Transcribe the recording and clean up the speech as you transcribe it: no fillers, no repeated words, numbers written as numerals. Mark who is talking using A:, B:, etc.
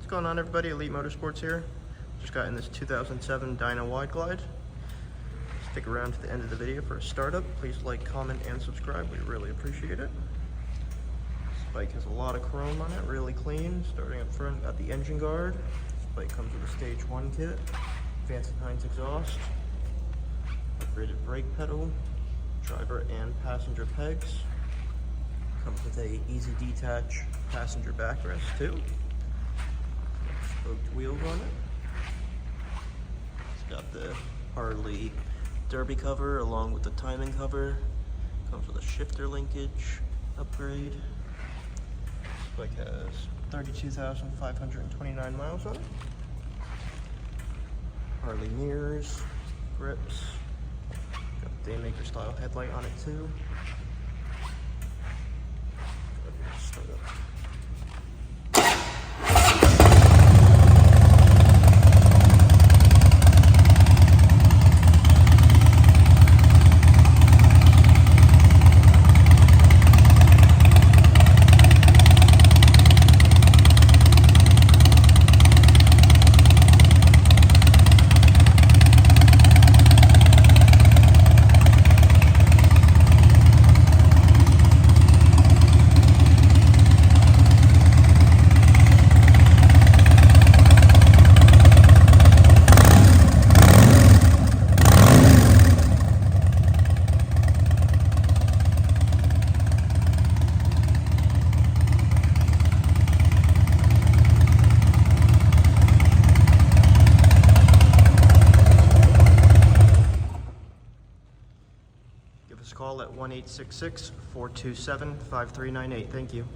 A: What's going on, everybody? Elite Motorsports here. Just got in this 2007 Dyna Wide Glide. Stick around to the end of the video for a startup. Please like, comment, and subscribe. We really appreciate it. This bike has a lot of chrome on it, really clean. Starting up front, got the engine guard. This bike comes with a Stage 1 kit, Vance&Hines exhaust, upgraded brake pedal, driver and passenger pegs. Comes with a easy detach passenger backrest too. Spoked wheels on it. It's got the Harley derby cover along with the timing cover. Comes with a shifter linkage upgrade. This bike has 32,529 miles on it. Harley mirrors, grips. Got the Daymaker style headlight on it too. Start up. Give us a call at 1-866-427-5398. Thank you.